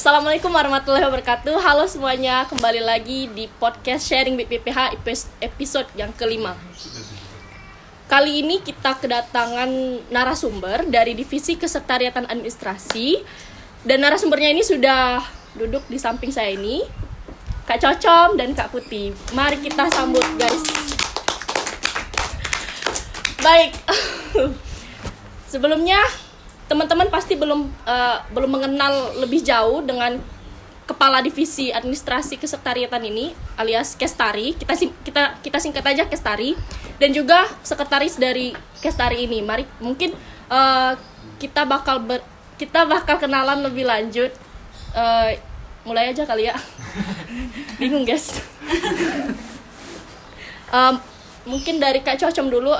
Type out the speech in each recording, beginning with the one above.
Assalamualaikum warahmatullahi wabarakatuh. Halo semuanya, kembali lagi di podcast Sharing BPPH episode yang kelima. Kali ini kita kedatangan narasumber dari Divisi Kesekretariatan Administrasi. Dan narasumbernya ini sudah duduk di samping saya ini, Kak Cocom dan Kak Putih. Mari kita sambut, guys. Baik. Sebelumnya teman-teman pasti belum mengenal lebih jauh dengan Kepala Divisi Administrasi Kesekretariatan ini alias Kestari. Kita singkat aja Kestari, dan juga sekretaris dari Kestari ini. Mari mungkin kita bakal kenalan lebih lanjut. Mulai aja kali ya. Bingung, guys. Mungkin dari Kak Cocom dulu,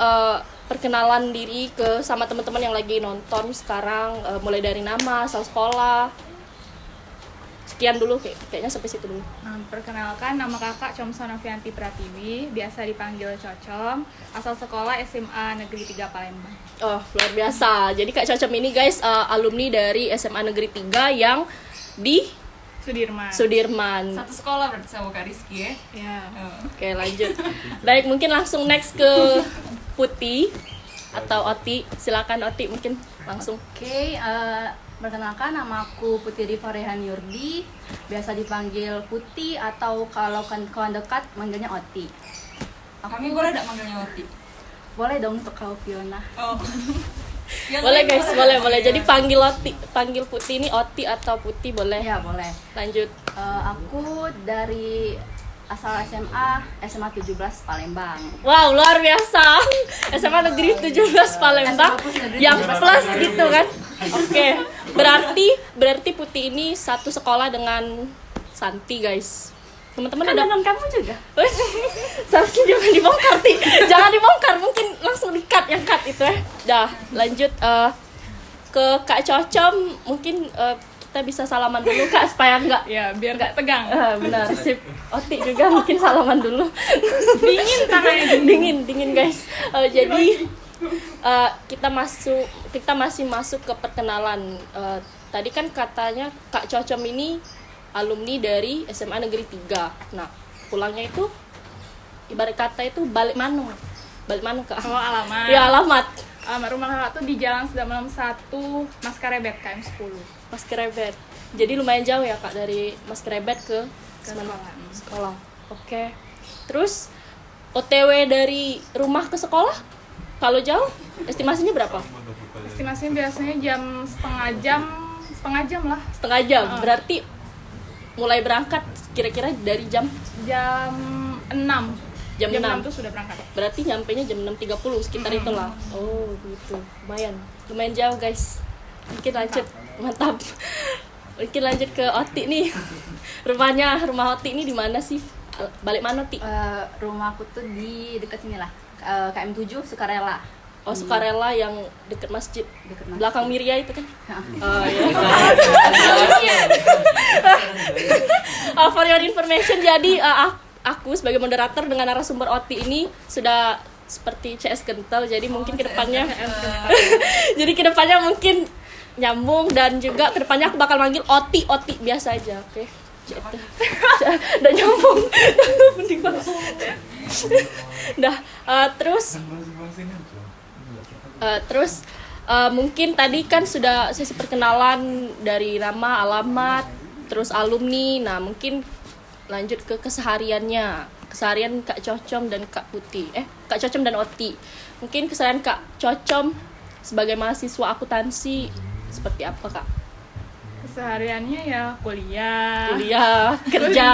perkenalan diri sama teman-teman yang lagi nonton sekarang, mulai dari nama, asal sekolah. Sekian dulu, kayaknya sampai situ dulu. Perkenalkan, nama kakak Comso Novianti Pratiwi, biasa dipanggil Cocom, asal sekolah SMA Negeri 3 Palembang. Oh, luar biasa. Jadi Kak Cocom ini, guys, alumni dari SMA Negeri 3 yang di Sudirman. Satu sekolah berarti sama Kak Rizky ya? Ya. Oke, lanjut. Baik, mungkin langsung next ke Putih atau Oti. Silakan Oti, mungkin langsung. Oke, perkenalkan, nama aku Putih Rifa Rehan Yurdi, biasa dipanggil Putih atau kalau kawan dekat manggilnya Oti. Kami boleh tidak manggilnya Oti? Boleh dong untuk kau Fiona. Oh. Boleh guys, boleh. Jadi panggil Putih ini Oti atau Putih boleh. Ya boleh. Lanjut. Aku dari asal SMA 17 Palembang. Wow, luar biasa. SMA Negeri 17 Palembang yang plus gitu kan. Oke. Berarti Putih ini satu sekolah dengan Santi, guys. Teman-teman Kan udah dengan kamu juga. Seharusnya jangan dibongkar, Ti. Jangan dibongkar, mungkin langsung di-cut yang cut itu ya. Dah, lanjut ke Kak Cocom. Mungkin kita bisa salaman dulu, Kak, supaya enggak Ya, biar nggak tegang. benar. Sip. Oti juga mungkin salaman dulu. Dingin tangannya. Dingin guys. Jadi kita masih masuk ke perkenalan. Tadi kan katanya Kak Cocom ini alumni dari SMA Negeri 3. Nah, pulangnya itu ibarat kata itu balik mana Kak? Oh, alamat. Ya, alamat. Rumah kakak tuh di Jalan Sudirman 1, Maskarebet KM 10. Maskarebet. Jadi lumayan jauh ya, Kak, dari Maskarebet ke sekolah. Oke. Terus OTW dari rumah ke sekolah kalau jauh estimasinya berapa? Estimasinya biasanya setengah jam lah. Setengah jam. Berarti mulai berangkat kira-kira dari jam 6. Jam 6 tuh sudah berangkat. Berarti nyampenya jam 6.30 sekitar itulah. Oh, gitu. Lumayan jauh, guys. Mungkin lanjut. Mantap. Mungkin lanjut ke Oti nih. Rumah Oti ini di mana sih? Balik mana, Ti? Rumahku tuh di dekat sini lah. KM 7 Sukarela. Oh, Sukarela yang dekat masjid. Belakang Miria itu kan? Oh, iya. For your information, jadi aku sebagai moderator dengan narasumber Oti ini sudah seperti CS kental, jadi mungkin kedepannya mungkin nyambung, dan juga kedepannya aku bakal manggil Oti biasa aja, oke? Udah nyambung. Penting banget. Terus mungkin tadi kan sudah sesi perkenalan dari nama, alamat, terus alumni. Nah, mungkin lanjut ke keseharian Kak Cocom dan Kak Putih. Kak Cocom dan Oti. Mungkin keseharian Kak Cocom sebagai mahasiswa akuntansi seperti apa, Kak? Kesehariannya ya kuliah. Kerja,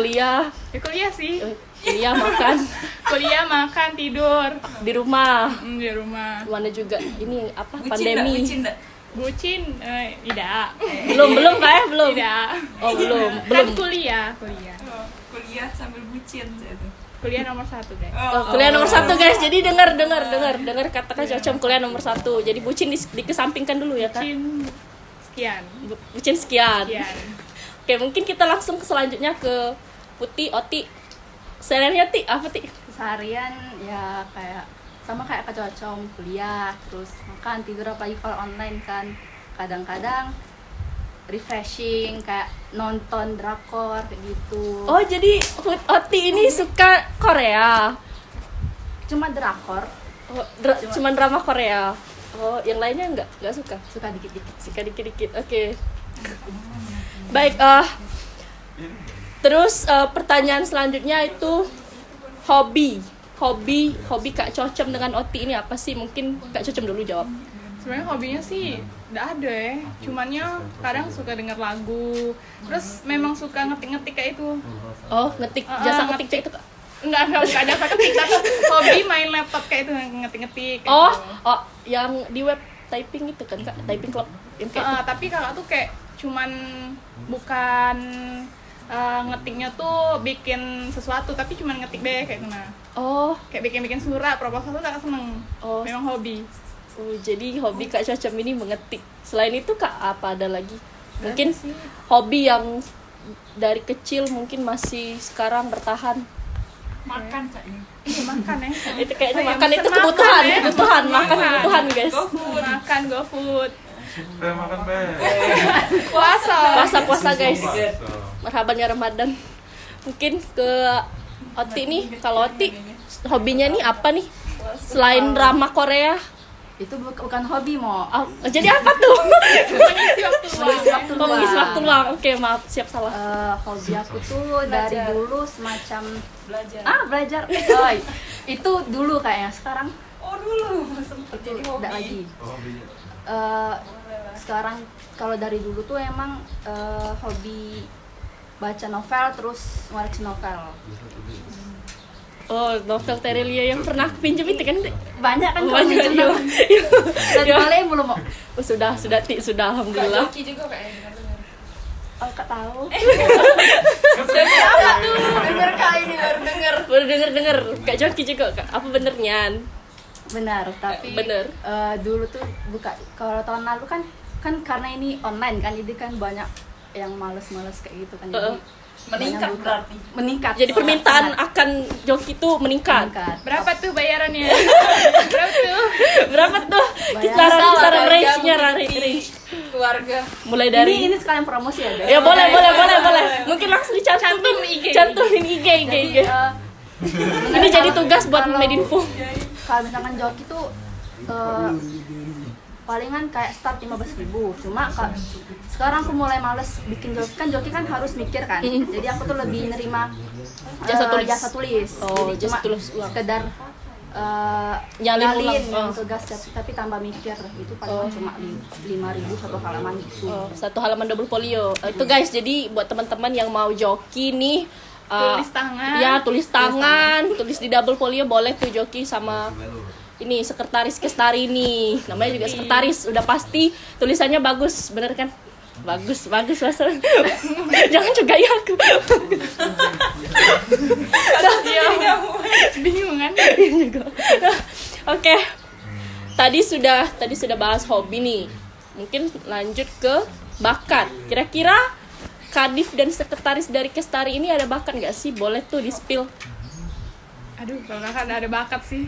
Ya kuliah sih. Kuliah, makan. Kuliah, makan, tidur. Di rumah. Di rumah. Mana juga ini apa? Bucin Pandemi. enggak? Bucin? Tidak. Belum Kak ya? Belum. Tidak. Oh, belum. Kan kuliah. Oh, kuliah sambil bucin itu. Kuliah nomor 1, guys. Kuliah nomor 1, guys. Jadi dengar kata Kak Cocom, kuliah nomor 1. Jadi bucin dikesampingkan dulu ya, Kak. Bucin sekian. Sekian. Oke, mungkin kita langsung selanjutnya ke Putih, Oti. Sehariannya, Ti, apa, Ti? Keseharian ya kayak sama kayak Kak Cocom, kuliah, terus makan, tidur, apalagi kalau online kan. Kadang-kadang refreshing kayak nonton drakor kayak gitu. Oh, jadi Oti ini suka Korea. Cuma drakor, Oh, cuman drama Korea. Oh, yang lainnya nggak suka. suka dikit-dikit. Suka dikit-dikit. Oke. Baik, terus pertanyaan selanjutnya itu hobi Kak Cocem dengan Oti ini apa sih? Mungkin Kak Cocem dulu jawab. Sebenarnya hobinya sih nggak ada ya, cumannya kadang suka denger lagu, terus memang suka ngetik-ngetik kayak itu. Oh, ngetik, jasa ngetik ngetik. itu Kak. Enggak ada apa ketik, tapi hobi main laptop kayak itu, ngetik-ngetik kayak Oh, gitu. yang di web typing itu kan Kak, typing club yang kayak Tapi kakak tuh kayak cuman bukan ngetiknya tuh bikin sesuatu, tapi cuman ngetik deh kayak itu. Nah, Oh, kayak bikin surat proposal tuh kakak seneng. Oh. Memang hobi. jadi hobi Kak Cocem ini mengetik. Selain itu Kak, apa ada lagi? Mungkin Ada sih. hobi yang dari kecil mungkin masih sekarang bertahan. Makan Kak ini. Iya, makan ya. Itu kayaknya Oh, iya, makan itu pesen kebutuhan, makan ya. kebutuhan, makan Makan. kebutuhan guys. Makan GoFood. Makan be. Puasa. Puasa guys. Marhaban ya Ramadan. Mungkin ke Oti nih, kalau Oti hobinya nih apa nih? Selain drama Korea. Itu bukan hobi, Mo. Oh, jadi apa tuh? Mengisi waktu luang. Mengisi waktu Oh, mengisi luang. waktu luang. Oke, maaf, siap salah. Hobi aku tuh dari dulu semacam Belajar. belajar. Oh, itu dulu kayaknya. Sekarang Oh dulu sempet jadi hobi. enggak lagi. Sekarang kalau dari dulu tuh emang hobi baca novel terus ngoleksi novel. Oh, novel Terelia yang pernah aku pinjam itu kan? Banyak kan kalau Banyak, minjem iya. novel. Dan Iya. boleh belum, Mo? Oh, sudah, Kak alhamdulillah. Joki juga kayaknya dengar-dengar. Oh, Kak tahu. Dengar Kak ini baru dengar. Baru denger Kak Joki juga Kak. Apa benernya? Benar, tapi Bener. Dulu tuh buka kalau tahun lalu kan karena ini online kan, jadi kan banyak yang males-males kayak gitu kan. Jadi Meningkat banyak buka. berarti. Meningkat. Jadi permintaan Sangat akan Joki itu meningkat. meningkat. Berapa tuh bayarannya? Berapa tuh? Berapa tuh? Kisaran kisaran range-nya range. Keluarga. Mulai dari Ini sekalian promosi ya, guys. ya boleh. Mungkin langsung dicantumin Cantum IG. Cantumin IG. Jadi Ini jadi tugas buat Medinfo. Kalau misalkan joki tuh palingan kayak start 15.000. Cuma sekarang aku mulai males bikin joki kan harus mikir kan. Jadi aku tuh lebih nerima Jasa tulis. Oh, Jadi jasa cuma tulis ulang. sekedar Nyalin ulang. yang Oh. tugas tapi tambah mikir itu paling cuma 5.000 satu halaman gitu. Oh, satu halaman double folio. Itu guys, jadi buat teman-teman yang mau joki nih Tulis tangan. Ya, tulis tangan, tulis di double folio boleh tuh joki sama ini sekretaris Kestari nih. Namanya juga sekretaris, udah pasti tulisannya bagus, bener kan? Bagus Mas. Jangan juga ya aku. Bingung kan? Oke. Tadi sudah bahas hobi nih. Mungkin lanjut ke bakat. Kira-kira Kadif dan sekretaris dari Kestari ini ada bakat nggak sih? Boleh tuh di-spill. Aduh, kalau kakak nggak ada bakat sih.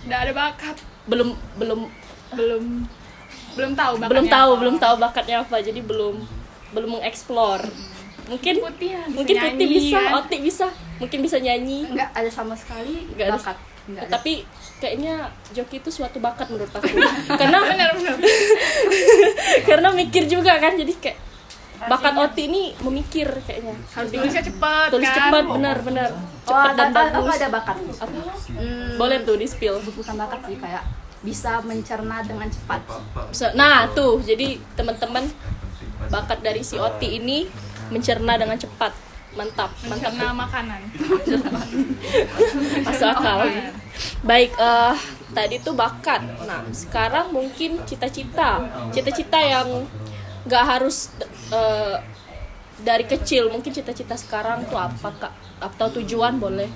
Nggak ada bakat. Belum Belum tahu bakatnya apa. belum tahu bakatnya apa. Jadi belum mengeksplor. Mungkin Putih ya, bisa Putih nyanyi, bisa, kan? Oti bisa, mungkin bisa nyanyi. Enggak ada sama sekali Nggak ada. bakat. Nggak ada. Tapi kayaknya joki itu suatu bakat menurut aku. Karena Benar. karena mikir juga kan, jadi kayak bakat Oti ini memikir kayaknya. Harus tulisnya cepet Tulis kan? cepat, benar. Cepat dan aku bagus. ada bakat. Apa? Boleh tuh di spill. Bukan bakat sih, kayak bisa mencerna dengan cepat. Nah tuh, jadi teman-teman bakat dari si Oti ini mencerna dengan cepat. Mantap. Mencerna makanan. Masuk akal. Baik, tadi tuh bakat. Nah, sekarang mungkin cita-cita yang nggak harus dari kecil. Mungkin cita-cita sekarang tuh apa Kak? Atau tujuan boleh?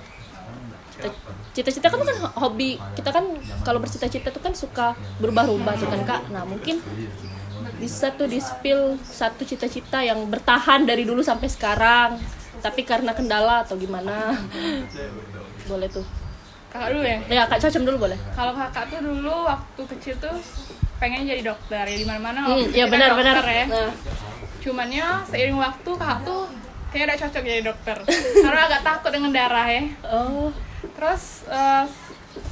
Cita-cita kan hobi kita kan, kalau bercita-cita tuh kan suka berubah-ubah tuh kan Kak. Nah, mungkin bisa tuh di-spill satu cita-cita yang bertahan dari dulu sampai sekarang, tapi karena kendala atau gimana. Boleh tuh. Kakak dulu ya? Ya, Kak Cocem dulu boleh. Kalau kakak tuh dulu waktu kecil tuh pengen jadi dokter ya, di mana-mana. Ya benar. Ya. Nah, Cumannya seiring waktu kakak tuh kayaknya udah cocok jadi dokter karena agak takut dengan darah ya. Oh, Terus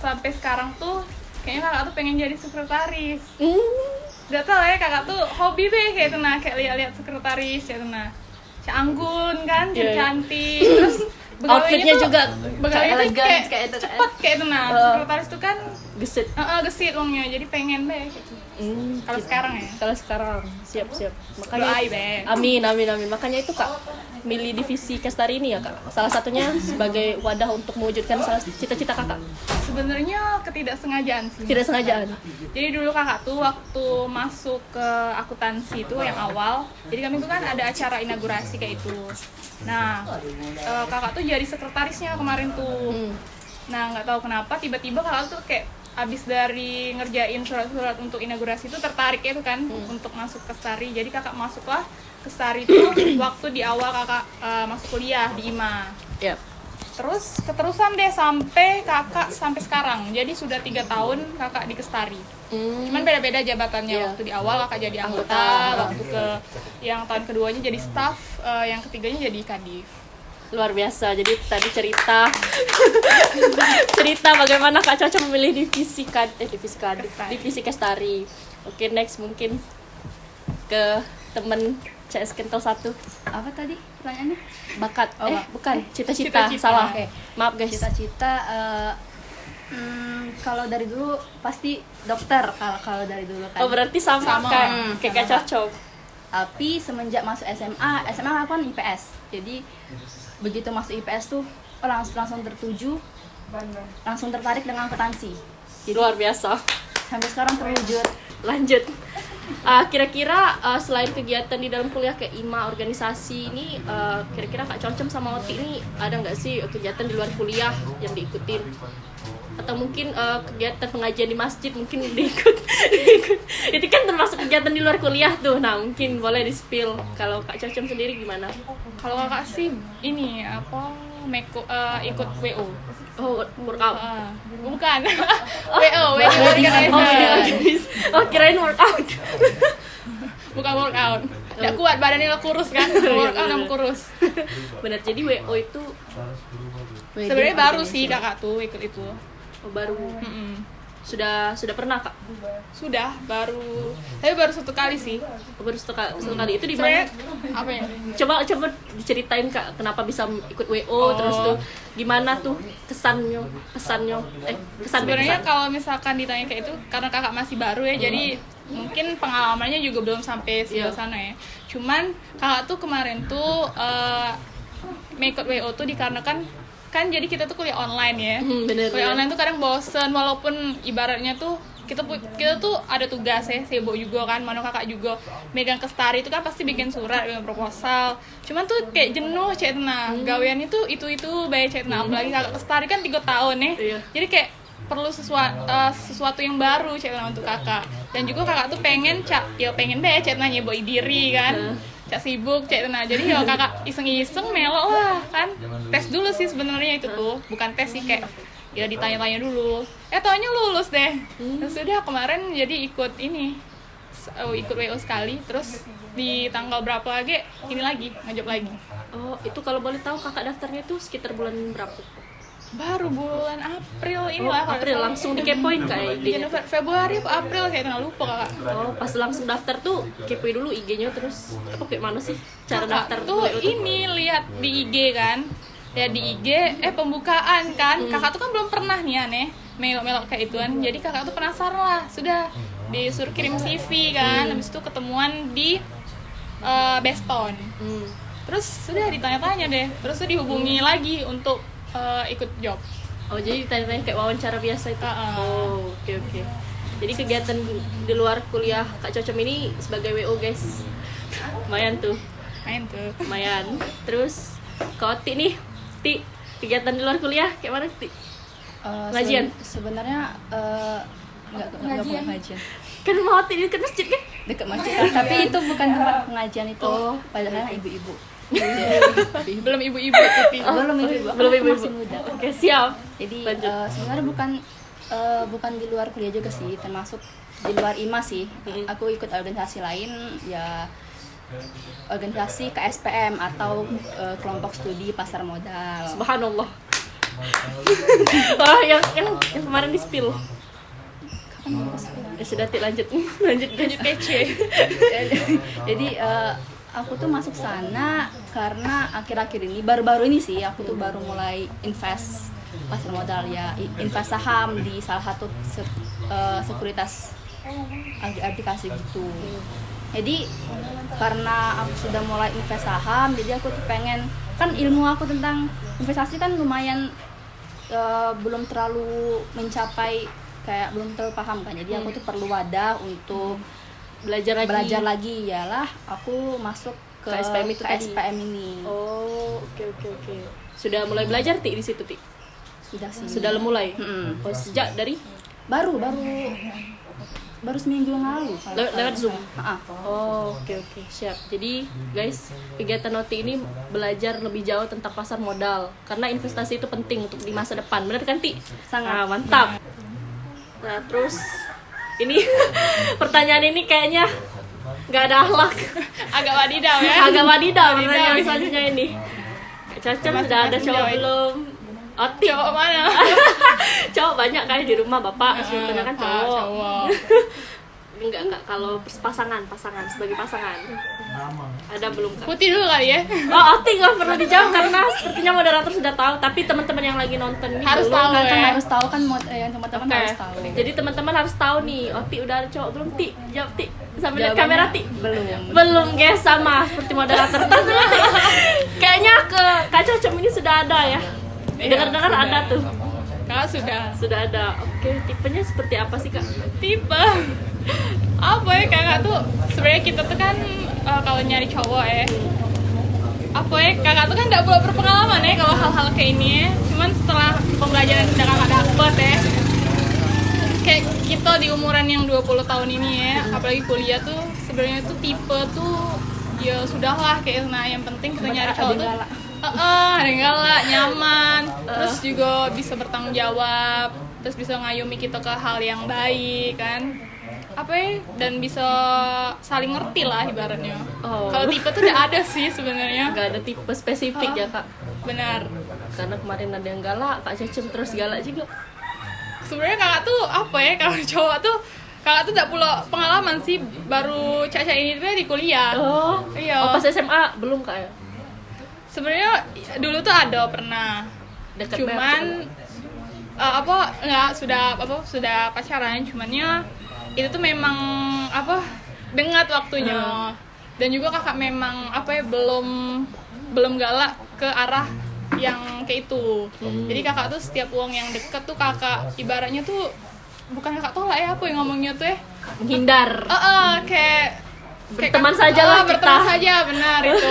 sampai sekarang tuh kayaknya kakak tuh pengen jadi sekretaris. Gak tau ya, kakak tuh hobi deh kayak itu nah, kayak lihat-lihat sekretaris kayak itu nah. Anggun kan, Iya, iya. cantik. Terus outfitnya juga begawainya tuh elegan, kayak kayak itu kan. cepet kayak itu nah. Sekretaris tuh kan gesit. gesit uangnya, jadi pengen deh gitu. Kalau sekarang ya. Kalau sekarang siap. Makanya Doai be. amin. Makanya itu Kak milih divisi Kestari ini ya Kak. Salah satunya sebagai wadah untuk mewujudkan cita-cita Kakak. Sebenarnya ketidaksengajaan sih. Tidak sengajaan. Jadi dulu kakak tuh waktu masuk ke akuntansi itu yang awal, jadi kami tuh kan ada acara inaugurasi kayak itu. Nah, kakak tuh jadi sekretarisnya kemarin tuh. Nah, nggak tahu kenapa tiba-tiba kakak tuh kayak abis dari ngerjain surat-surat untuk inaugurasi itu tertarik ya itu kan untuk masuk ke Kestari. Jadi kakak masuklah ke Kestari itu waktu di awal kakak masuk kuliah di IMA. Yap. Terus keterusan deh sampai kakak sampai sekarang. Jadi sudah 3 tahun kakak di Kestari. Cuman beda-beda jabatannya. Iya. Waktu di awal kakak jadi anggota, waktu ke yang tahun keduanya jadi staff, yang ketiganya jadi kadif. Luar biasa. Jadi tadi cerita bagaimana Kak Coco memilih divisi Kestari. Oke, next mungkin ke temen CS Kental 1. Apa tadi pertanyaannya? Bakat. Oh, Bukan. Cita-cita. Cita-cita. Salah. Oke. Maaf guys. Cita-cita kalau dari dulu pasti dokter kalau dari dulu kan. Oh, berarti sama. Kayak Kak Coco. Tapi semenjak masuk SMA aku kan IPS. Jadi begitu masuk IPS tuh langsung tertuju, langsung tertarik dengan akuntansi. Jadi Luar biasa. sampai sekarang terwujud. Lanjut. Kira-kira selain kegiatan di dalam kuliah kayak IMA organisasi ini, kira-kira Kak Concem sama Oti ini ada nggak sih kegiatan di luar kuliah yang diikutin? Atau mungkin kegiatan pengajian di masjid mungkin diikut. Itu kan termasuk kegiatan di luar kuliah tuh. Nah, mungkin boleh di-spill. Kalau Kak Concem sendiri gimana? Kalau kakak sih ini ikut WO. Oh, workout. Bukan. WO organizer. Oh, kirain workout. Bukan workout. Nggak kuat badannya lo kurus kan. Workout nggak mau kurus. Benar. Jadi WO itu Sebenarnya baru sih kakak tuh ikut itu. baru. Sudah pernah Kak? Sudah baru. Tapi baru 1 kali sih. Baru satu kali. Itu di mana? Sebenarnya apa ya? Coba diceritain Kak, kenapa bisa ikut WO, terus tuh gimana tuh kesannya Sebenarnya kalau misalkan ditanya kayak itu karena kakak masih baru ya, jadi mungkin pengalamannya juga belum sampai sejauh sana ya. Cuman kakak tuh kemarin tuh ikut WO tuh dikarenakan kan jadi kita tuh kuliah online ya. Bener. Kuliah online tuh kadang bosen, walaupun ibaratnya tuh kita tuh ada tugas ya, sibuk juga kan, mana kakak juga megang Kestari itu kan pasti bikin surat, bikin proposal. Cuman tuh kayak jenuh cetna, gaweannya tuh itu bayar cetna, apalagi kakak Kestari kan 3 tahun ya. Iya. Jadi kayak perlu sesuatu yang baru cetna untuk kakak. Dan juga kakak tuh pengen deh cetna nyeboi diri kan. Cak sibuk, cek tenang. Jadi ya kakak iseng-iseng melok lah kan. Tes dulu sih sebenarnya itu tuh, bukan tes sih kayak ya ditanya-tanya dulu. Taunya lulus deh. Terus udah kemarin jadi ikut WO sekali. Terus di tanggal berapa lagi ini lagi ngajak lagi. Oh, itu kalau boleh tahu Kakak daftarnya tuh sekitar bulan berapa? Baru bulan April ini lah. April langsung dikepoin Kak IG-nya. Februari atau April kayak tengah lupa kakak. Oh, pas langsung daftar tuh kepoin dulu IG-nya, terus apa kayak mana sih cara daftar tuh WO tuh? ini lihat di IG kan, lihat di IG pembukaan kan. Kakak tuh kan belum pernah nih aneh melok-melok kayak ituan, jadi kakak tuh penasaran lah, sudah disuruh kirim CV kan. Habis itu ketemuan di Beston. Terus sudah ditanya-tanya deh, terus tuh dihubungi lagi untuk ikut job. Oh, jadi ditanya-tanya kayak wawancara biasa itu. Oh, oke. Jadi kegiatan di luar kuliah Kak Cocem ini sebagai WO guys. Lumayan tuh. Lumayan. Terus Kak Oti nih, Ti, kegiatan di luar kuliah kayak mana Ti? Pengajian? Sebenarnya nggak pengajian. Kan mau Oti di masjid kan? Dekat masjid. Tapi itu bukan tempat pengajian itu. Padahal ibu-ibu. Belum ibu-ibu itu. Belum ibu-ibu. Belum Aku ibu-ibu. masih muda. Oke, siap. Jadi Lanjut. sebenarnya bukan di luar kuliah juga sih, termasuk di luar IMA sih. Aku ikut organisasi lain ya, organisasi KSPM atau kelompok studi pasar modal. Subhanallah. Wah, yang kemarin di spill. Ya sudah, lanjut PC. Jadi aku tuh masuk sana karena akhir-akhir ini baru-baru ini sih aku tuh baru mulai invest pasar modal ya, invest saham di salah satu sekuritas aplikasi gitu. Jadi karena aku sudah mulai invest saham, jadi aku tuh pengen, kan ilmu aku tentang investasi kan lumayan belum terlalu mencapai, kayak belum terlalu paham kan. Jadi aku tuh perlu wadah untuk belajar lagi. Yalah aku masuk ke KSPM itu tadi. KSPM ini. Oh, oke. Sudah mulai belajar di situ, Ti? Sudah sih. Sudah mulai. Mm-mm. Oh, sejak dari baru seminggu yang lalu. lewat Zoom. Ah. Oh, oke, siap. Jadi, guys, kegiatan Noti ini belajar lebih jauh tentang pasar modal karena investasi itu penting untuk di masa depan. Benar kan, Ti? Sangat. Mantap. Nah, terus ini pertanyaan ini kayaknya nggak ada akhlak. Agak wadidaw ya. Agak wadidaw Wadidaw. pertanyaan selanjutnya ini. Caca sudah ada cowok jawab. belum? Oti. Cowok mana? Cowok banyak kayak di rumah bapak, sebetulnya kan cowok. Cowok. Enggak, kalau pasangan sebagai pasangan. Ada belum, Kak? Putih dulu kali ya. Oh, Oti nggak perlu dijawab karena sepertinya moderator sudah tahu, tapi teman-teman yang lagi nonton ini Harus belum. tahu Kan ya. harus tahu kan teman-teman Oke. harus tahu. Jadi teman-teman harus tahu nih, Oti udah ada cowok belum, Ti? Jawab, Ti. Sambil lihat Jawabannya kamera, Ti. belum. Guys, sama seperti moderator. Kayaknya ke Kak Cocom ini sudah ada ya. Dengar-dengar sudah. ada tuh. Kak sudah Ada. Oke, tipenya seperti apa sih, Kak? tipe apa ya, kakak tuh sebenarnya kita tuh kan kalau nyari cowok ya, apa ya, kakak tuh kan nggak perlu berpengalaman ya kalau hal-hal kayak ini ya. Cuman setelah pembelajaran yang sudah kakak dapet ya, kayak kita di umuran yang 20 tahun ini ya, apalagi kuliah tuh sebenarnya tuh tipe tuh ya sudahlah kayak, nah yang penting kita nyari cowok tuh ada yang galak, nyaman, terus juga bisa bertanggung jawab, terus bisa ngayomi kita ke hal yang baik kan, apa ya, dan bisa saling ngerti lah ibaratnya. Oh. Kalau tipe tuh udah ada sih sebenarnya. Nggak ada tipe spesifik ya, Kak? Benar. Karena kemarin ada yang galak, Kak Cocom terus galak juga. Sebenarnya kakak tuh apa ya, kalau cowok tuh kakak tuh gak perlu pengalaman sih, baru Caca ini tuh di kuliah. Oh, Iya. pas SMA belum, Kak ya? Sebenarnya dulu tuh ada pernah, Dekat cuman sudah pacaran, cumannya itu tuh memang dengat waktunya, dan juga kakak memang belum galak ke arah yang kayak itu. Jadi kakak tuh setiap uang yang deket tuh kakak ibaratnya tuh bukan kakak tolak ya, apa yang ngomongnya tuh ya, menghindar. kayak Berteman saja lah kita. berteman saja, benar itu.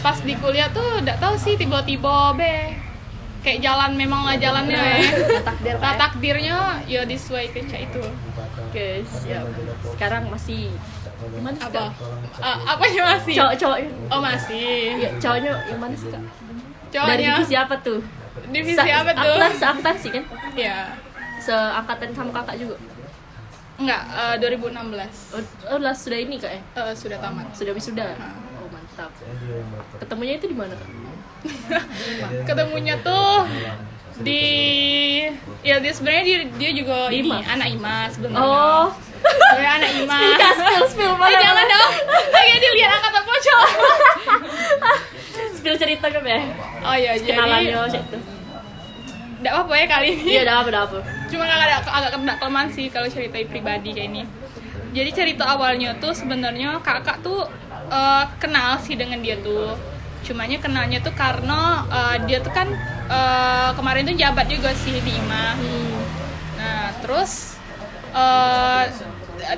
Pas di kuliah tuh nggak tahu sih, tiba-tiba kayak jalan, memang lah jalannya ya. Takdir, Nah, Pak, ya. takdirnya ya sesuai keca itu. Oke, siap. Sekarang masih gimana sih, Apa? Kak? Apanya masih? Cowoknya. Oh masih. Ya, cowoknya yang mana sih, Kak? Dari Cowoknya divisi apa tuh? divisi apa tuh? Seangkatan sih kan? Ya, Seangkatan sama kakak juga. enggak, 2016. Oh, lah sudah ini, Kak ya? Sudah tamat. Sudah wisuda. Oh, mantap. Ketemunya itu di mana, Kak? Ketemunya tuh di ya dia sebenarnya dia juga Di ini IMA? anak IMA sebenarnya. Oh. Sebenarnya anak IMA. Spill mana? Jangan dong. Lagi dilihat angkatan pocong. Spill cerita kan ya? Oh iya, jadi Kenalannya itu. enggak apa-apa ya kali ini. Iya, udah apa? Cuma agak kena kelemahan sih kalau ceritain pribadi kayak ini. Jadi cerita awalnya tuh sebenarnya kakak tuh kenal sih dengan dia tuh. Cumanya kenalnya tuh karena dia tuh kan kemarin tuh jabat juga sih di IMA. Nah terus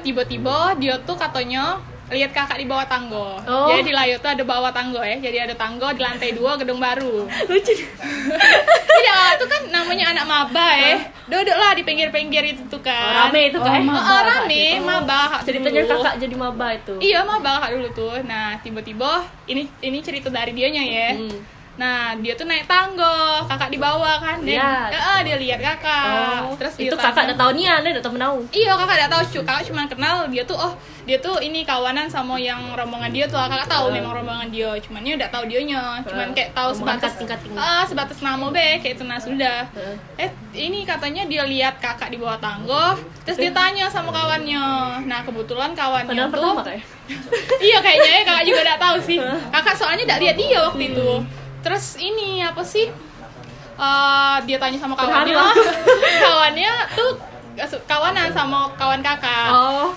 tiba-tiba dia tuh katanya lihat kakak di bawah tangga. Oh. Jadi di Layo tuh ada bawah tangga ya. Jadi ada tangga di lantai 2 gedung baru. Lucu. Jadi awal tuh kan namanya anak maba ya. Duduk lah di pinggir-pinggir itu tuh kan. Rame itu, Kak. Rame, maba. Ceritanya dulu. kakak jadi maba itu. Iya, maba kakak dulu tuh. Nah, tiba-tiba ini cerita dari dianya ya. Nah, dia tuh naik tangga, kakak di bawah kan. Dia lihat kakak. Terus dia Itu kakak udah tahu nih, Anda udah tahu menau. Iya, kakak udah tahu, kakak cuma kenal dia tuh, dia tuh ini kawanan sama yang rombongan dia tuh. Kakak tahu memang rombongan dia, cuman dia udah tahu dionya. Cuman kayak tahu sebatas tingkat tinggi. sebatas nama kayak itu, nah sudah. Ini katanya dia lihat kakak di bawah tangga, terus dia tanya sama kawannya. Nah, kebetulan kawannya Padahal tuh pertama kayak. iya kayaknya ya, kakak juga udah tahu sih. Kakak soalnya udah lihat dia waktu itu. Terus ini apa sih? Dia tanya sama kawannya. Kawannya tuh kawanan sama kawan kakak.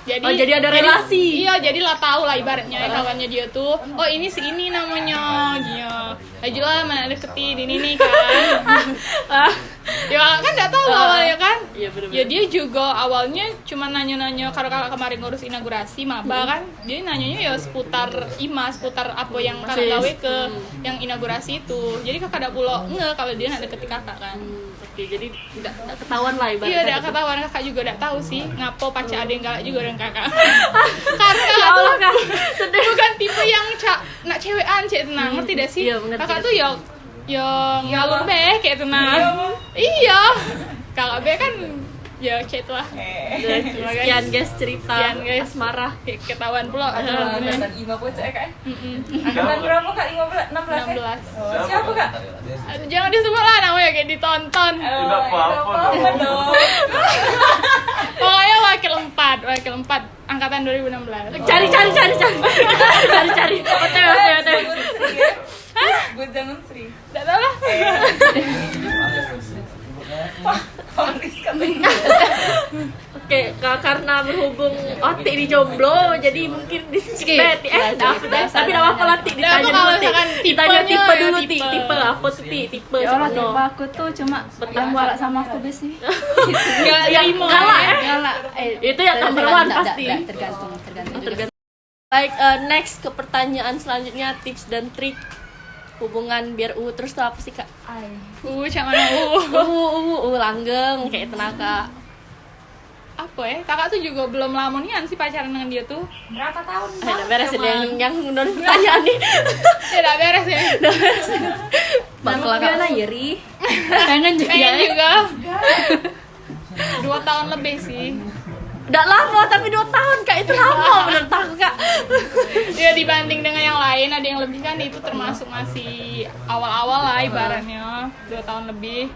Jadi ada relasi. Iya, jadi lah tahu lah ibaratnya kawannya dia tuh. Oh, ini si ini namanya. Dia. Ayolah mana deketin ini nih kan. Ya kan enggak tahu awalnya kan. Iya, bener-bener. Ya dia juga awalnya cuma nanya-nanya karena kakak kemarin ngurus inaugurasi maba kan. Dia nanyanya ya seputar seputar apa yang kakak gawe ke yang inaugurasi itu. Jadi kakak ada pula kalau dia nak deketin kakak kan. Oke, jadi enggak ketahuan lah ibaratnya. Iya, udah ketahuan, kakak juga udah tahu sih ngapo pacar ada yang galak juga dengan kakak. Karena kakak Allah, Kak. tuh bukan tipe yang nak cewekan cek tenang, ngerti dah sih? Iya, mengerti. Kakak tuh yang ngalur kayak tenang. Iya. Kakak be kan ya cek itu lah. Sekian guys cerita Sekian, guys. asmara. Ketahuan pula. Angkatan IMA bocah kan? Mm-mm. Angkatan berapa kak? 15? 16 ya? 16. Oh, siapa kak? Jangan disebut lah namanya kayak ditonton. Tidak apa-apa dong. Pokoknya wakil 4 angkatan 2016. Cari. OTW. Gue jangan Sri. Enggak tahu lah. Paris katanya. Oke, karena berhubung Oti di jomblo, jadi mungkin di skip. Tapi enggak apa-apa lah, Ti. Nggak apa Ditanya kalau dulu, Ti. misalkan Ditanya tipenya tipe ya, dulu, Ti. tipe. Tipe apa tuh, Ti? Tipe Ya Allah, Jono. tipe aku tuh cuma yang galak sama aku biasanya. Enggak Yang terima. galak ya? Galak. Itu yang number one pasti. Tergantung. Baik, next ke pertanyaan selanjutnya, tips dan trik hubungan biar terus tuh apa sih, Kak? Cak mana Langgeng kayak tenaga. apa ya? Kakak tuh juga belum lama nian sih pacaran dengan dia tuh. Berapa tahun? Udah beres yang udah pertanyaan nih. Ya udah beres ya. Bakal Fiona Yeri. Pengen juga. Pengen juga. 2 tahun lebih sih. Udah lama tapi 2 tahun, Kak. Itu lama menurut aku, Kak. Ya dibanding dengan yang lain ada yang lebih kan, itu termasuk masih awal-awal lah ibaratnya. 2 tahun lebih.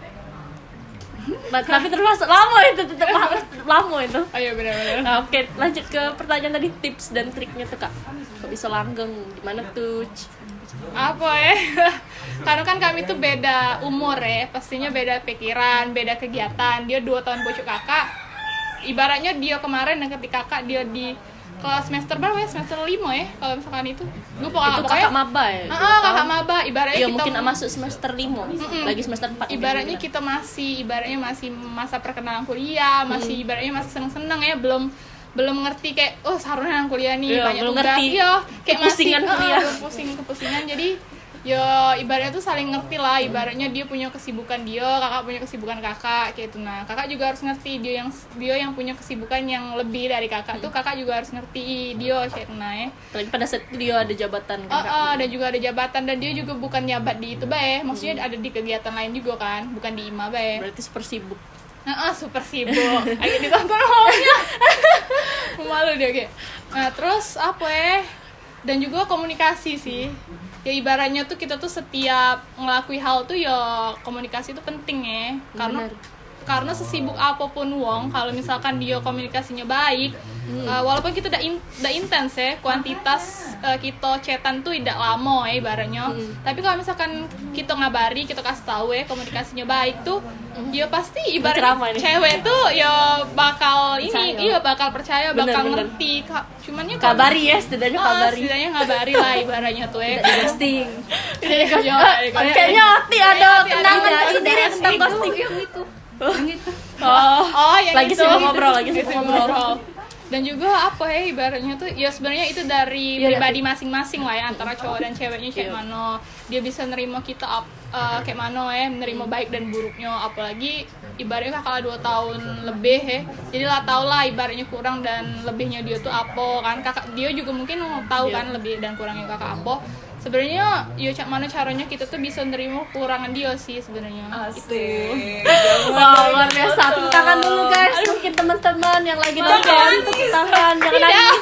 Tapi termasuk lama itu, tetap harus lama itu. Oh iya benar-benar. Nah, oke, lanjut ke pertanyaan tadi, tips dan triknya tuh, Kak. Kok bisa langgeng? Gimana tuh? Apa ya? Karena kan kami tuh beda umur ya, pastinya beda pikiran, beda kegiatan. Dia 2 tahun bocok kakak. Ibaratnya dia kemarin deket kakak, dia di kelas semester berapa ya? Semester 5 ya kalau misalkan itu. Lupa Itu kakak maba ya? kakak maba. Ibaratnya Iya, kita mungkin masuk semester 5. Lagi semester 4. ibaratnya kita masih masa perkenalan kuliah, masih ibaratnya masih seneng-seneng ya, belum ngerti kayak seharusnya kuliah nih, Iya, banyak belum tugas. ngerti Iya, kayak kepusingan masih kuliah. kepusingan. Jadi ya ibaratnya tuh saling ngerti lah, ibaratnya dia punya kesibukan dia, kakak punya kesibukan kakak kayak itu. Nah, kakak juga harus ngerti dia yang punya kesibukan yang lebih dari kakak tuh, kakak juga harus ngerti dia kayak itu. Nah, ya. Lagi pada saat itu dia ada jabatan kan, Kak? Dan juga ada jabatan, dan dia juga bukan nyabat di itu bae, maksudnya ada di kegiatan lain juga kan, bukan di IMA bae. Berarti super sibuk. Super sibuk. Ayo ditonton awalnya. Malu dia kayak. Nah, terus apa ya? Dan juga komunikasi sih. Ya ibaratnya tuh kita tuh setiap ngelakuin hal tuh ya komunikasi itu penting ya. Karena sesibuk apapun wong, kalau misalkan dia komunikasinya baik, walaupun kita udah intens ya, kuantitas kita chatan tuh tidak lama ya ibaratnya. Tapi kalau misalkan kita ngabari, kita kasih tahu ya komunikasinya baik tuh, ya pasti ibaratnya cewek tuh ya bakal bakal percaya, bakal ngerti. Cuman ya kabari ya, setidaknya kabari. Setidaknya ngabari lah ibaratnya tuh ya. Ghosting. Kayaknya Oti ada kenangan sendiri tentang ghosting. Yang itu. Yang lagi itu. sibuk ngobrol. Dan juga apa ya ibaratnya tuh ya sebenarnya itu dari pribadi masing-masing lah ya, antara cowok dan ceweknya kayak mana dia bisa nerima kita kayak mana ya, menerima baik dan buruknya. Apalagi ibaratnya kakak 2 tahun lebih ya, jadi lah tau lah ibaratnya kurang dan lebihnya dia tuh apa kan. Kakak dia juga mungkin mau tahu kan lebih dan kurangnya kakak apa. sebenarnya ya cak mana caranya kita tuh bisa nerima kekurangan dia sih sebenarnya. Asik. Wow, luar biasa. Tepuk tangan dulu guys. Mungkin teman-teman yang lagi nonton, tepuk tangan, jangan nangis.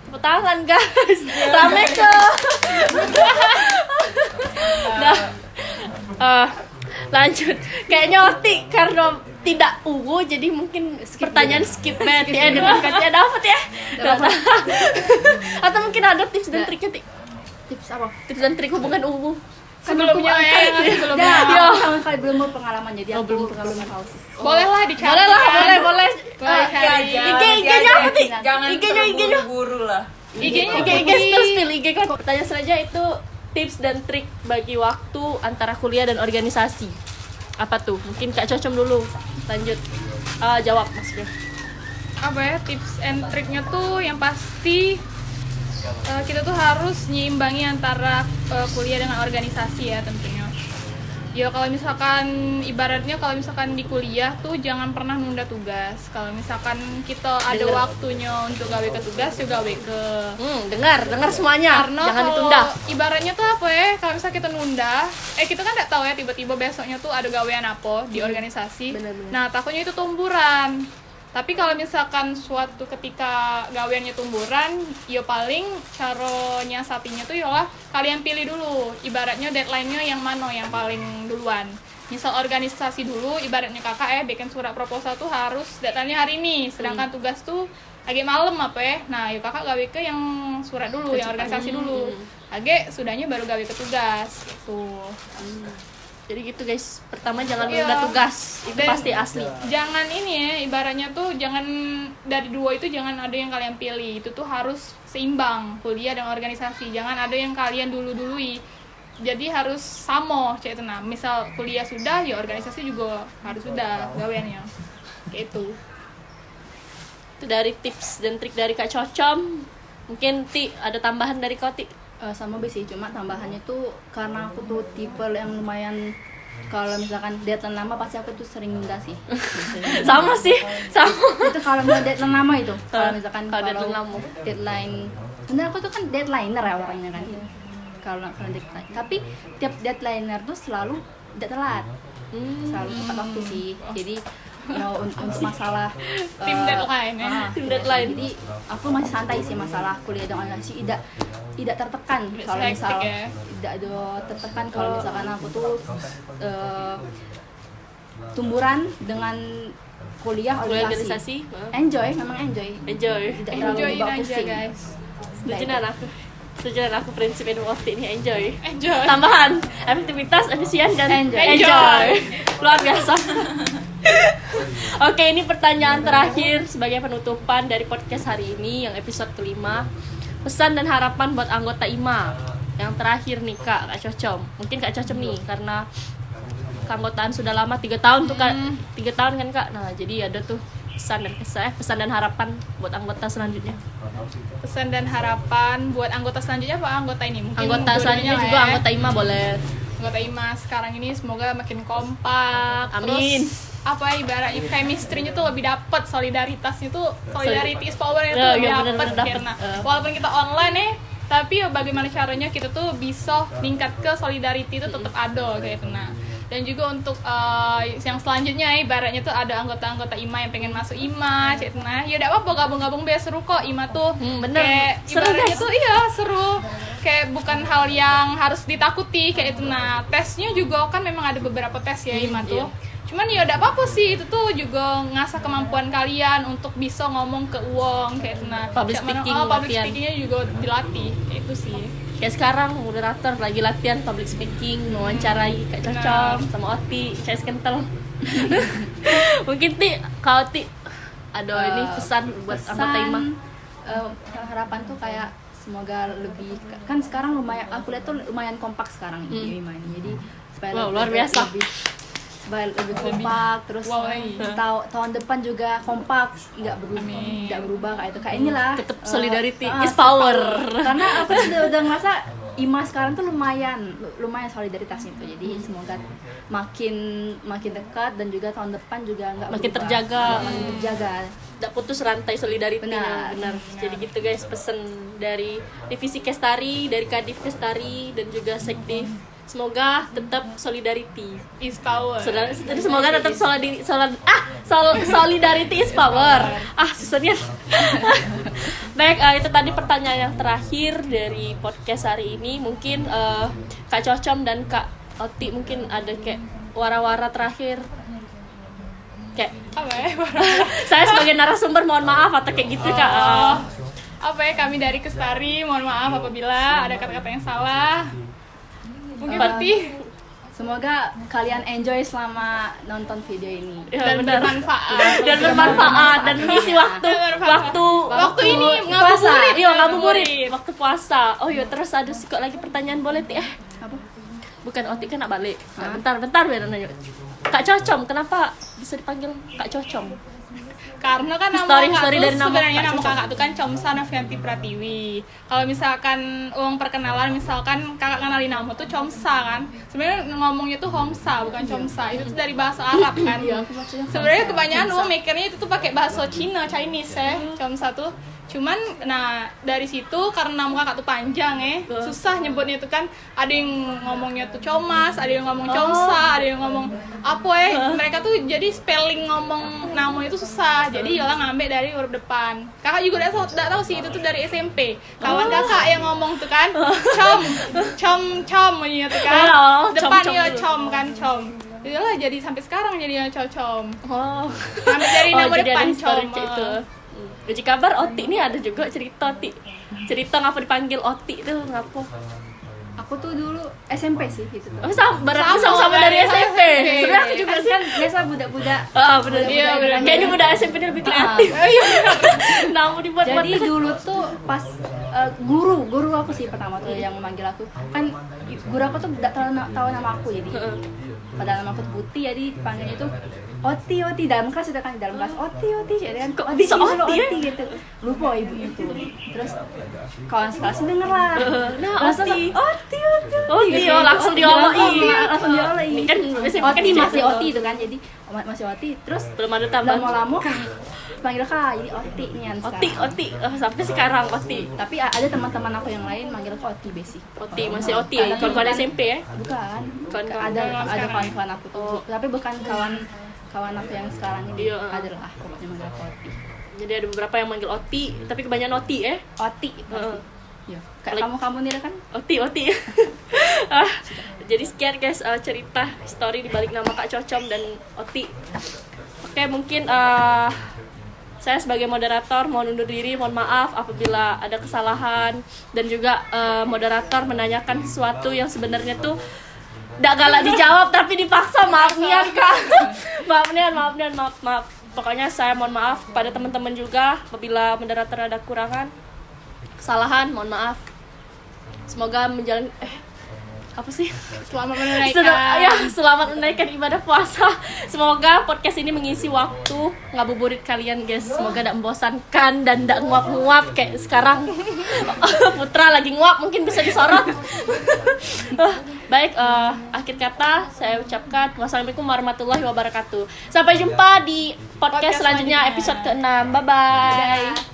Tepuk tangan guys. Rame ke. Nah, lanjut. Kayaknya Oti karena tidak ungu jadi mungkin pertanyaan skip bet ya dengan katanya dapat ya. Dapat. Atau mungkin ada tips dan triknya Ti. Tips apa? Tips dan trik hubungan ungu. Sebelumnya ya, sebelumnya. Nah, aku sama sekali belum berpengalaman jadi aku belum tahu sih. Boleh lah dicari. Boleh lah, boleh. Boleh cari. IG-nya apa Ti? Jangan IG-nya. terburu-buru lah. IG-nya IG spill IG kan. Pertanyaan selanjutnya itu tips dan trik bagi waktu antara kuliah dan organisasi. Apa tuh? Mungkin Kak Cocom dulu. Lanjut. Jawab maksudnya. Apa ya, tips and triknya tuh yang pasti kita tuh harus nyeimbangi antara kuliah dengan organisasi ya tentunya. Ya kalau misalkan ibaratnya kalau misalkan di kuliah tuh jangan pernah nunda tugas. Kalau misalkan kita ada Dengar. waktunya untuk gawe ke tugas, juga gawe ke. Dengar semua,nya. Karena Jangan kalau ditunda. ibaratnya tuh apa ya, kalau misalnya kita nunda, kita kan nggak tahu ya tiba-tiba besoknya tuh ada gawean apa di organisasi. Benar-benar. Nah takutnya itu tumburan. Tapi kalau misalkan suatu ketika gaweannya tumburan, ya paling cara nyiasatinya tuh yalah kalian pilih dulu. Ibaratnya deadline-nya yang mana yang paling duluan. Misal organisasi dulu, ibaratnya kakak bikin surat proposal tuh harus deadline-nya hari ini. Sedangkan tugas tuh agak malam apa ya. Nah, yuk kakak gawe ke yang surat dulu, yang organisasi dulu. Agak sudahnya baru gawe ke tugas gitu. Jadi gitu guys. Pertama jangan Iya. menunda tugas. Itu Dan pasti asli. Jangan ini ya, ibaratnya tuh jangan dari dua itu jangan ada yang kalian pilih. Itu tuh harus seimbang, kuliah dan organisasi. Jangan ada yang kalian dulu-dului. Jadi harus sama, cek tenang. Misal kuliah sudah, ya organisasi juga harus sudah gaweannya. Kayak itu. Itu dari tips dan trik dari Kak Cocom. Mungkin Ti ada tambahan dari kau Ti. Sama sih, cuma tambahannya tuh karena aku tuh tipe yang lumayan kalau misalkan deadline lama pasti aku tuh sering nunda sih. Sama sih. Sama. Itu kalau misalkan deadline lama itu. Kalau misalkan Kalau deadline lama. deadline sebenarnya aku tuh kan deadliner ya orangnya kan. Kalau deadline. Tapi tiap deadliner tuh selalu tidak telat. Selalu tepat waktu sih. Jadi untuk masalah Tim deadline ya. Tim deadline. Jadi aku masih santai sih masalah kuliah dan organisasi tidak tertekan kalau hektik misal ya. tidak ada tertekan kalau misalkan aku tuh tumburan dengan kuliah organisasi. Organisasi. Memang enjoy Enjoy. tidak terlalu Enjoyin dibawa aja pusing. guys. Setuju aku prinsip Edward ini enjoy. Enjoy. Tambahan efektivitas, efisien dan Enjoy. Luar biasa. Oke, ini pertanyaan terakhir sebagai penutupan dari podcast hari ini yang episode kelima. Pesan dan harapan buat anggota IMA. Yang terakhir nih Kak Cocom. Mungkin Kak Cocom nih karena keanggotaan sudah lama 3 tahun tuh Kak. 3 tahun kan Kak. Nah, jadi ada tuh pesan dan harapan buat anggota selanjutnya. Pesan dan harapan buat anggota selanjutnya apa anggota ini? Mungkin Anggota selanjutnya dua-duanya juga lah ya. anggota IMA boleh. Anggota IMA sekarang ini semoga makin kompak. Amin. Terus apa ibaratnya chemistry-nya tuh lebih dapet, solidaritasnya tuh solidarity is power itu Ya, lebih ya, dapet bener-bener dapet. karena walaupun kita online tapi ya bagaimana caranya kita tuh bisa meningkat ke solidarity itu tetap ada kayak itu. Nah, dan juga untuk yang selanjutnya ibaratnya tuh ada anggota-anggota IMA yang pengen masuk IMA, cek nah ya udah apa gabung-gabung biar seru kok IMA tuh. Bener. Kayak Seru, ibaratnya guys. tuh iya seru. Kayak bukan hal yang harus ditakuti kayak itu. Nah, tesnya juga kan memang ada beberapa tes ya IMA tuh. Cuman ya udah apa-apa sih, itu tuh juga ngasah kemampuan kalian untuk bisa ngomong ke uang kayak itu. Nah, Public kayak mana- speaking, public latihan. speakingnya juga dilatih kayak itu sih. Kayak sekarang moderator lagi latihan public speaking, mewawancarai Kak Cocom sama Oti, Cez Kentel. Mungkin Ti, kalau Ti ada ini pesan buat anggota IMA. Harapan tuh kayak semoga lebih kan sekarang lumayan aku lihat tuh lumayan kompak sekarang di IMA ini. Jadi supaya Wow, luar biasa. supaya lebih kompak terus wow, tahun depan juga kompak nggak berubah kayak itu kayak inilah Tetap solidarity ah, is power. karena aku udah ngerasa IMA sekarang tuh lumayan solidaritasnya tuh jadi semoga makin dekat dan juga tahun depan juga nggak Makin berubah. terjaga. Makin terjaga tidak putus rantai solidaritinya. Benar. Jadi gitu guys, pesen dari divisi Kestari, dari Kadif Kestari dan juga Sekdiv, semoga tetap solidarity. Is power. Semoga tetap solidarity is power. Susahnya. Baik, itu tadi pertanyaan yang terakhir dari podcast hari ini. Mungkin Kak Cocom dan Kak Oti mungkin ada kayak wara-wara terakhir. Kayak Apa ya? saya sebagai narasumber mohon maaf atau kayak gitu Kak. Apa ya, kami dari Kestari mohon maaf apabila ada kata-kata yang salah. Mungkin berarti Semoga kalian enjoy selama nonton video ini. Ya, dan benar. bermanfaat dan mengisi waktu ini puasa. ngabuburit. Iya, ngabuburit waktu puasa. Oh iya, terus ada kok lagi pertanyaan boleh Ti? Apa? Bukan Oti kan nak balik. Nah, bentar biar nanya. Kak Cocom, kenapa bisa dipanggil Kak Cocom? Karena kan nama History kakak tuh dari nama sebenarnya Kak nama Cocom. kakak tuh kan Comsa Novianti Pratiwi. Kalau misalkan uang perkenalan, misalkan kakak kenalin nama tuh Comsa kan. Sebenarnya ngomongnya tuh Homsa bukan Comsa. Itu tuh dari bahasa Arab kan. Sebenarnya kebanyakan uang mikirnya itu tuh pakai bahasa Chinese ya, Comsa tuh. Cuman nah dari situ karena nama kakak tuh panjang susah nyebutnya tuh kan, ada yang ngomongnya tuh Comas, ada yang ngomong Comsa, ada yang ngomong apa mereka tuh jadi spelling ngomong nama itu susah, jadi Yola ngambil dari huruf depan. Kakak juga udah tahu sih itu tuh dari SMP, kawan kakak yang ngomong tuh kan com gitu kan, depan ya com kan com. Itulah jadi sampai sekarang jadi com. Ngambil dari nama jadi depan ada history com. itu. Jadi kabar Oti ini ada juga cerita Ti. Cerita ngapa dipanggil Oti tuh ngapa? Aku tuh dulu SMP sih gitu tuh. Oh, sama dari SMP. Sebenarnya aku juga sih. Kan biasa budak-budak. Benar. Iya, benar. Kayaknya udah SMP dia lebih kreatif. Namun dibuat Jadi dulu tuh pas guru aku sih pertama tuh yang memanggil aku. Kan guru aku tuh enggak tahu nama aku, jadi padahal nama aku tuh Putih, jadi dipanggilnya tuh Oti dalam kelas itu kan, dalam kelas Oti jadi kan Kok bisa Oti ya? gitu. Lupa ibu itu. Terus kawan sekelas denger lah. Oti. Oti Oh, langsung dioloi. Langsung dioloi. Ini kan SMP Oti kan masih Oti itu kan, jadi masih Oti. Terus belum ada tambahan. lama-lama panggil Kak, jadi Oti nian sekarang. Oti. Sampai sekarang Oti. Tapi ada teman-teman aku yang lain manggil aku Oti basic. Oti masih Oti ya. Kawan-kawan SMP ya. Bukan. Kawan-kawan Ada sekarang. kawan-kawan aku tuh. Tapi bukan kawan aku yang sekarang ini. Iya. Adalah pokoknya manggil aku Oti. Jadi ada beberapa yang manggil Oti, tapi kebanyakan Oti ya. Oti. Iya. Kayak kamu Nira kan? Oti. Jadi sekian guys cerita story di balik nama Kak Cocom dan Oti. Oke, mungkin saya sebagai moderator mohon undur diri, mohon maaf apabila ada kesalahan, dan juga moderator menanyakan sesuatu yang sebenarnya tuh nggak galak dijawab tapi dipaksa. Maaf nian Kak. maaf. Pokoknya saya mohon maaf pada teman-teman juga apabila moderator ada kekurangan, kesalahan, mohon maaf. Semoga menjalani apa sih? Selamat menunaikan. Selamat menunaikan ibadah puasa. Semoga podcast ini mengisi waktu ngabuburit kalian guys. Semoga tidak membosankan dan tidak nguap-nguap kayak sekarang. Putra lagi nguap, mungkin bisa disorot. Baik, akhir kata saya ucapkan wassalamualaikum warahmatullahi wabarakatuh. Sampai jumpa di podcast selanjutnya episode ke-6. Bye-bye.